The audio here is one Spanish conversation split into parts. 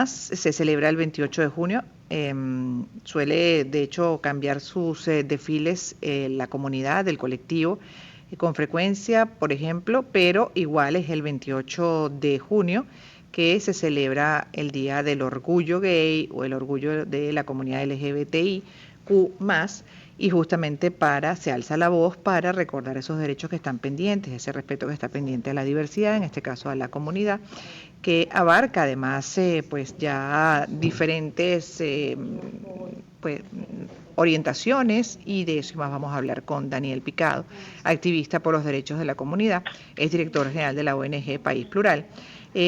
se celebra el 28 de junio. Suele, de hecho, cambiar sus desfiles la comunidad, del colectivo, con frecuencia, por ejemplo, pero igual es el 28 de junio que se celebra el Día del Orgullo Gay o el orgullo de la comunidad LGBTIQ+, y justamente se alza la voz para recordar esos derechos que están pendientes, ese respeto que está pendiente a la diversidad, en este caso a la comunidad, que abarca además pues ya diferentes pues, orientaciones, y de eso más vamos a hablar con Daniel Picado, activista por los derechos de la comunidad, es director general de la ONG País Plural.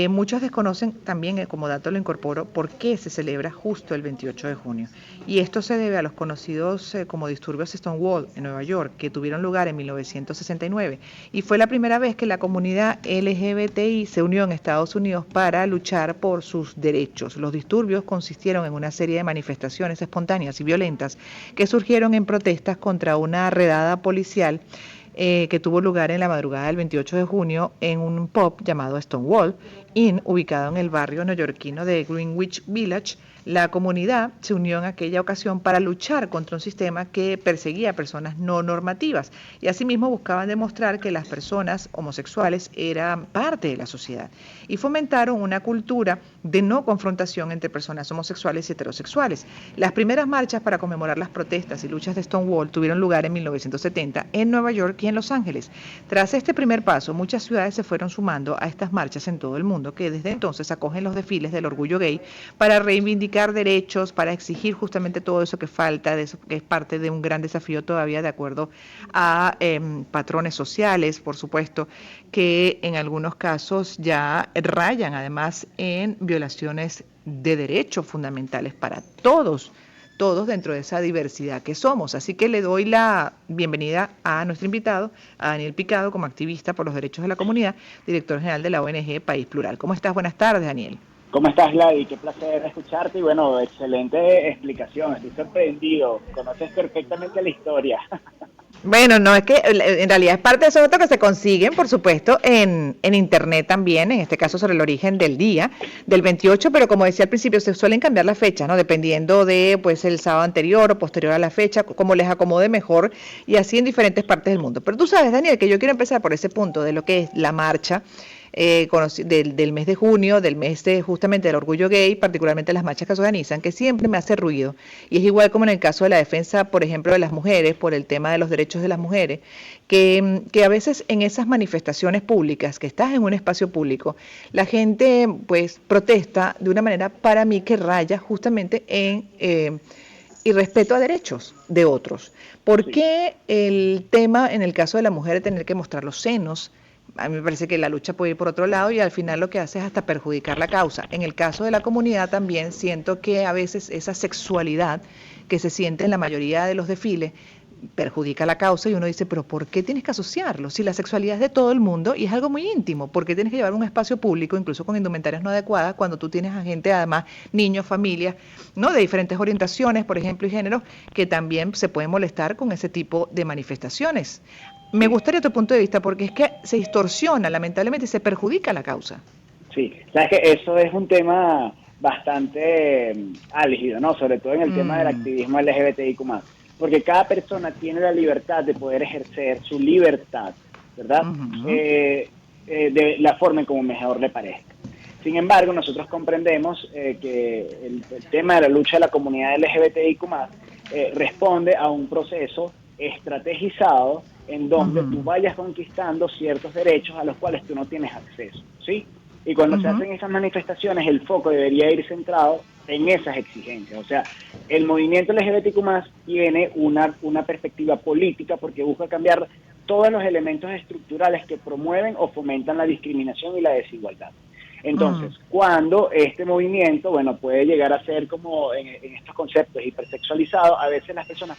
Muchos desconocen también, como dato lo incorporo, por qué se celebra justo el 28 de junio. Y esto se debe a los conocidos como disturbios Stonewall en Nueva York, que tuvieron lugar en 1969. Y fue la primera vez que la comunidad LGBTI se unió en Estados Unidos para luchar por sus derechos. Los disturbios consistieron en una serie de manifestaciones espontáneas y violentas que surgieron en protestas contra una redada policial que tuvo lugar en la madrugada del 28 de junio en un pub llamado Stonewall Inn, ubicado en el barrio neoyorquino de Greenwich Village. La comunidad se unió en aquella ocasión para luchar contra un sistema que perseguía a personas no normativas, y asimismo buscaban demostrar que las personas homosexuales eran parte de la sociedad, y fomentaron una cultura de no confrontación entre personas homosexuales y heterosexuales. Las primeras marchas para conmemorar las protestas y luchas de Stonewall tuvieron lugar en 1970 en Nueva York y en Los Ángeles. Tras este primer paso, muchas ciudades se fueron sumando a estas marchas en todo el mundo, que desde entonces acogen los desfiles del orgullo gay para reivindicar derechos, para exigir justamente todo eso que falta, de eso que es parte de un gran desafío todavía, de acuerdo a patrones sociales, por supuesto, que en algunos casos ya rayan además en violaciones de derechos fundamentales para todos dentro de esa diversidad que somos. Así que le doy la bienvenida a nuestro invitado, a Daniel Picado, como activista por los derechos de la comunidad, director general de la ONG País Plural. ¿Cómo estás? Buenas tardes, Daniel. ¿Cómo estás, Gladys? Qué placer escucharte y bueno, excelente explicación. Estoy sorprendido. Conoces perfectamente la historia. Bueno, no, es que en realidad es parte de esos datos que se consiguen, por supuesto, en internet también, en este caso sobre el origen del día, del 28, pero como decía al principio, se suelen cambiar las fechas, ¿no? Dependiendo de, pues, el sábado anterior o posterior a la fecha, como les acomode mejor, y así en diferentes partes del mundo. Pero tú sabes, Daniel, que yo quiero empezar por ese punto de lo que es la marcha del mes de junio, del mes de justamente del orgullo gay, particularmente las marchas que se organizan, que siempre me hace ruido, y es igual como en el caso de la defensa, por ejemplo, de las mujeres, por el tema de los derechos de las mujeres, que a veces en esas manifestaciones públicas, que estás en un espacio público, la gente pues protesta de una manera para mí que raya justamente en y respeto a derechos de otros. ¿Por Sí. qué el tema en el caso de la mujer de tener que mostrar los senos? A mí me parece que la lucha puede ir por otro lado y al final lo que hace es hasta perjudicar la causa. En el caso de la comunidad también siento que a veces esa sexualidad que se siente en la mayoría de los desfiles perjudica la causa, y uno dice, pero ¿por qué tienes que asociarlo? Si la sexualidad es de todo el mundo y es algo muy íntimo, ¿por qué tienes que llevar un espacio público, incluso con indumentarias no adecuadas, cuando tú tienes a gente, además, niños, familias, ¿no? De diferentes orientaciones, por ejemplo, y géneros, que también se pueden molestar con ese tipo de manifestaciones? Me Sí, gustaría tu punto de vista, porque es que se distorsiona, lamentablemente, y se perjudica la causa. sí. Sabes que eso es un tema bastante álgido, ¿no? Sobre todo en el tema del Mm, activismo LGBTIQ+. Porque cada persona tiene la libertad de poder ejercer su libertad, ¿verdad? uh-huh. De la forma en como mejor le parezca. Sin embargo, nosotros comprendemos que el tema de la lucha de la comunidad LGBTIQ+, responde a un proceso estrategizado en donde tú Uh-huh. vayas conquistando ciertos derechos a los cuales tú no tienes acceso, ¿sí? Y cuando se Uh-huh. hacen esas manifestaciones, el foco debería ir centrado en esas exigencias. O sea, el movimiento LGBTQ+, tiene una perspectiva política porque busca cambiar todos los elementos estructurales que promueven o fomentan la discriminación y la desigualdad. Uh-huh. Entonces, cuando este movimiento, bueno, puede llegar a ser como en estos conceptos hipersexualizados, a veces las personas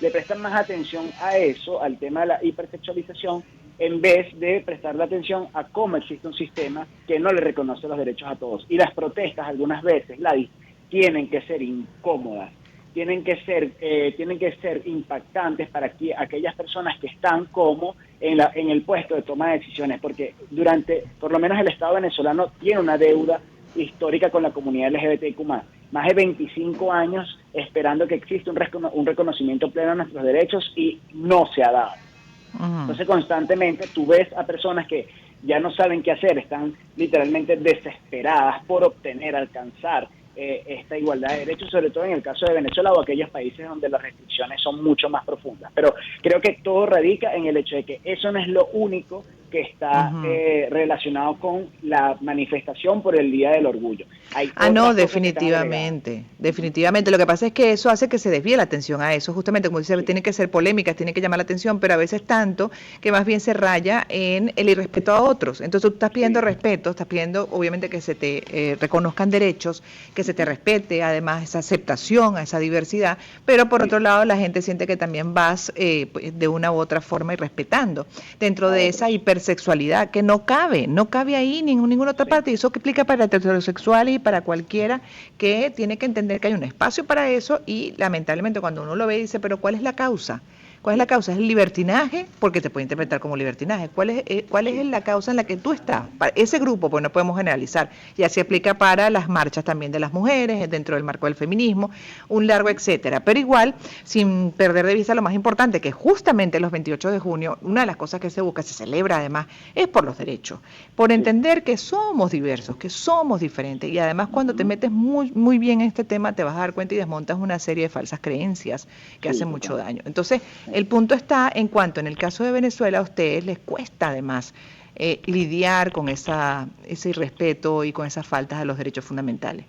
le prestan más atención a eso, al tema de la hipersexualización, en vez de prestarle atención a cómo existe un sistema que no le reconoce los derechos a todos. Y las protestas algunas veces, Gladys, tienen que ser incómodas, tienen que ser impactantes para aquellas personas que están como en el puesto de toma de decisiones, porque por lo menos el Estado venezolano tiene una deuda histórica con la comunidad LGBTIQ+. Más de 25 años esperando que exista un reconocimiento pleno de nuestros derechos y no se ha dado. Entonces constantemente tú ves a personas que ya no saben qué hacer, están literalmente desesperadas por obtener, alcanzar esta igualdad de derechos, sobre todo en el caso de Venezuela o aquellos países donde las restricciones son mucho más profundas. Pero creo que todo radica en el hecho de que eso no es lo único que está relacionado con la manifestación por el Día del Orgullo. Hay no, definitivamente, definitivamente. Lo que pasa es que eso hace que se desvíe la atención a eso, justamente como dice, tiene que ser polémicas, tiene que llamar la atención, pero a veces tanto que más bien se raya en el irrespeto a otros. Entonces tú estás pidiendo respeto, estás pidiendo obviamente que se te reconozcan derechos, que se te respete, además esa aceptación a esa diversidad, pero por otro lado la gente siente que también vas de una u otra forma irrespetando dentro de esa hipersexualidad que no cabe ahí en ninguna otra parte, y eso que explica para heterosexuales y para cualquiera que tiene que entender que hay un espacio para eso, y lamentablemente cuando uno lo ve dice, pero ¿cuál es la causa? ¿Cuál es la causa? ¿Es el libertinaje? Porque te puede interpretar como libertinaje. ¿Cuál es la causa en la que tú estás? Para ese grupo, pues no podemos generalizar. Y así aplica para las marchas también de las mujeres, dentro del marco del feminismo, un largo etcétera. Pero igual, sin perder de vista lo más importante, que justamente los 28 de junio, una de las cosas que se busca, se celebra además, es por los derechos. Por entender que somos diversos, que somos diferentes. Y además cuando te metes muy bien en este tema, te vas a dar cuenta y desmontas una serie de falsas creencias que hacen mucho daño. Entonces, el punto está en cuanto en el caso de Venezuela a ustedes les cuesta además lidiar con ese irrespeto y con esas faltas a los derechos fundamentales.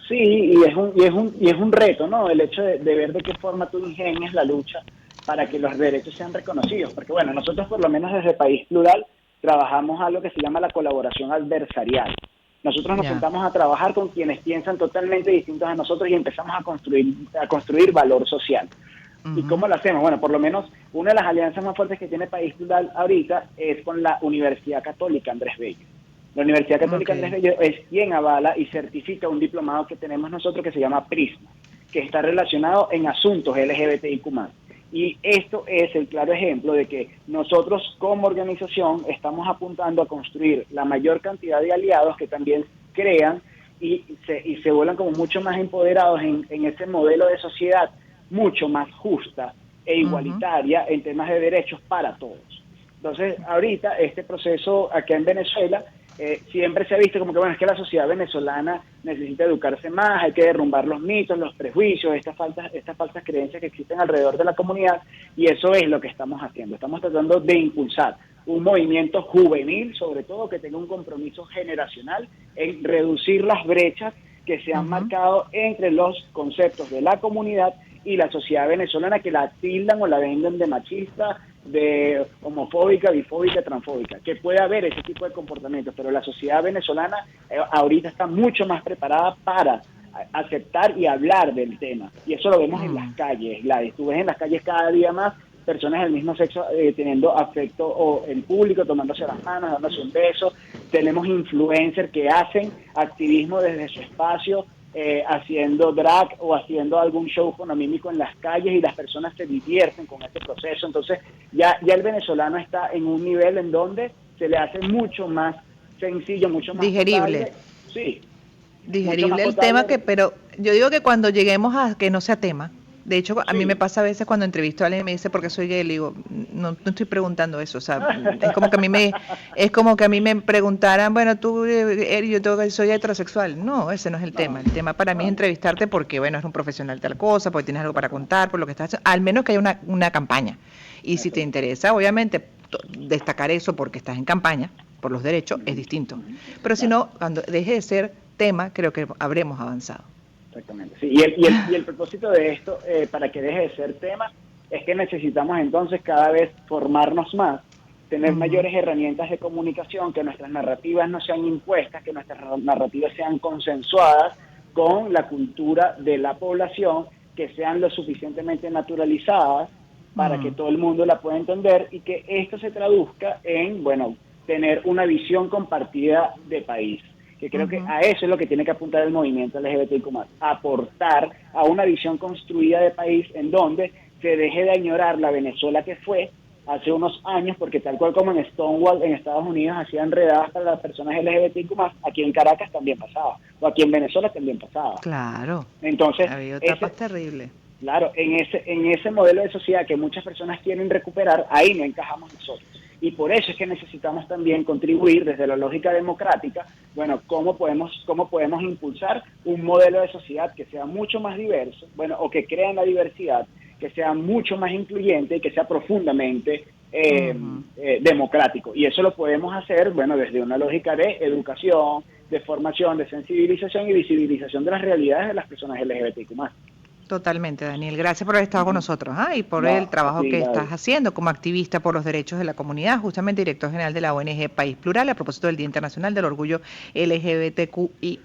Sí, y es un reto, ¿no? El hecho de ver de qué forma tú ingenias la lucha para que los derechos sean reconocidos. Porque bueno, nosotros por lo menos desde País Plural trabajamos algo que se llama la colaboración adversarial. Nosotros nos sentamos a trabajar con quienes piensan totalmente distintos a nosotros y empezamos a construir valor social. ¿Y cómo lo hacemos? Bueno, por lo menos una de las alianzas más fuertes que tiene País Plural ahorita es con la Universidad Católica Andrés Bello. La Universidad Católica Andrés Bello es quien avala y certifica un diplomado que tenemos nosotros que se llama Prisma, que está relacionado en asuntos LGBTIQ+. Y esto es el claro ejemplo de que nosotros como organización estamos apuntando a construir la mayor cantidad de aliados que también crean y se vuelvan como mucho más empoderados en ese modelo de sociedad mucho más justa e igualitaria en temas de derechos para todos. Entonces, ahorita este proceso acá en Venezuela siempre se ha visto como que, bueno, es que la sociedad venezolana necesita educarse más, hay que derrumbar los mitos, los prejuicios, estas falsas creencias que existen alrededor de la comunidad, y eso es lo que estamos haciendo. Estamos tratando de impulsar un movimiento juvenil, sobre todo, que tenga un compromiso generacional en reducir las brechas que se han marcado entre los conceptos de la comunidad y la sociedad venezolana, que la tildan o la venden de machista, de homofóbica, bifóbica, transfóbica, que puede haber ese tipo de comportamientos, pero la sociedad venezolana ahorita está mucho más preparada para aceptar y hablar del tema, y eso lo vemos en las calles, Gladys. Tú ves en las calles cada día más personas del mismo sexo teniendo afecto o en público, tomándose las manos, dándose un beso. Tenemos influencers que hacen activismo desde su espacio, haciendo drag o haciendo algún show fonomímico en las calles, y las personas se divierten con este proceso. Entonces ya el venezolano está en un nivel en donde se le hace mucho más sencillo, mucho más digerible. Potable. Sí. Digerible el tema, pero yo digo que cuando lleguemos a que no sea tema. De hecho, a mí me pasa a veces cuando entrevisto a alguien y me dice porque soy gay, le digo, no estoy preguntando eso, o sea, es como que a mí me preguntaran, bueno, yo soy heterosexual. No, ese no es el tema. El tema para mí es entrevistarte porque, bueno, eres un profesional tal cosa, porque tienes algo para contar, por lo que estás haciendo, al menos que haya una campaña. Y si te interesa, obviamente, destacar eso porque estás en campaña por los derechos es distinto. Pero si no, cuando deje de ser tema, creo que habremos avanzado. Exactamente, sí. Y el propósito de esto, para que deje de ser tema, es que necesitamos entonces cada vez formarnos más, tener mayores herramientas de comunicación, que nuestras narrativas no sean impuestas, que nuestras narrativas sean consensuadas con la cultura de la población, que sean lo suficientemente naturalizadas para que todo el mundo la pueda entender, y que esto se traduzca en, bueno, tener una visión compartida de país. Que creo que a eso es lo que tiene que apuntar el movimiento LGBTIQ+, aportar a una visión construida de país en donde se deje de añorar la Venezuela que fue hace unos años, porque tal cual como en Stonewall en Estados Unidos hacían redadas para las personas LGBTQ+, aquí en Caracas también pasaba, o aquí en Venezuela también pasaba. Claro, Entonces, ha habido etapas terribles. claro, en ese modelo de sociedad que muchas personas quieren recuperar, ahí no encajamos nosotros. Y por eso es que necesitamos también contribuir desde la lógica democrática, bueno, cómo podemos impulsar un modelo de sociedad que sea mucho más diverso, bueno, o que crea la diversidad, que sea mucho más incluyente y que sea profundamente democrático. Y eso lo podemos hacer, bueno, desde una lógica de educación, de formación, de sensibilización y visibilización de las realidades de las personas LGBTQ+. Totalmente, Daniel. Gracias por haber estado con nosotros, y por el No, trabajo sí, que Gladys. estás haciendo como activista por los derechos de la comunidad, justamente director general de la ONG País Plural, a propósito del Día Internacional del Orgullo LGBTQI+.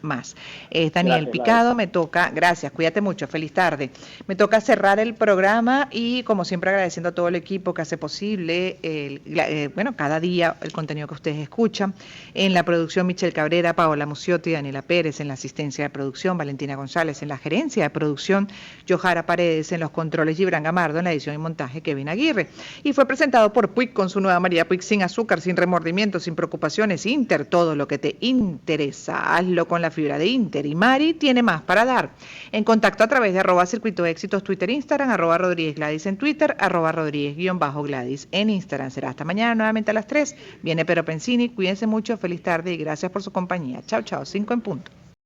Es Daniel Gracias, Gladys. Picado, me toca, gracias, cuídate mucho, feliz tarde. Me toca cerrar el programa y como siempre agradeciendo a todo el equipo que hace posible, bueno, cada día el contenido que ustedes escuchan. En la producción Michelle Cabrera, Paola Muciotti, Daniela Pérez, en la asistencia de producción, Valentina González, en la gerencia de producción, Johara Paredes, en los controles, Gibran Gamardo, en la edición y montaje, Kevin Aguirre. Y fue presentado por Puig con su nueva María Puig, sin azúcar, sin remordimiento, sin preocupaciones. Inter, todo lo que te interesa, hazlo con la fibra de Inter. Y Mari tiene más para dar. En contacto a través de @Circuito de Éxitos, Twitter, Instagram, @Rodríguez Gladys en Twitter, @Rodríguez_Gladys en Instagram. Será hasta mañana nuevamente a las 3. Viene Pero Pensini, cuídense mucho, feliz tarde y gracias por su compañía. Chao, chao, 5 en punto.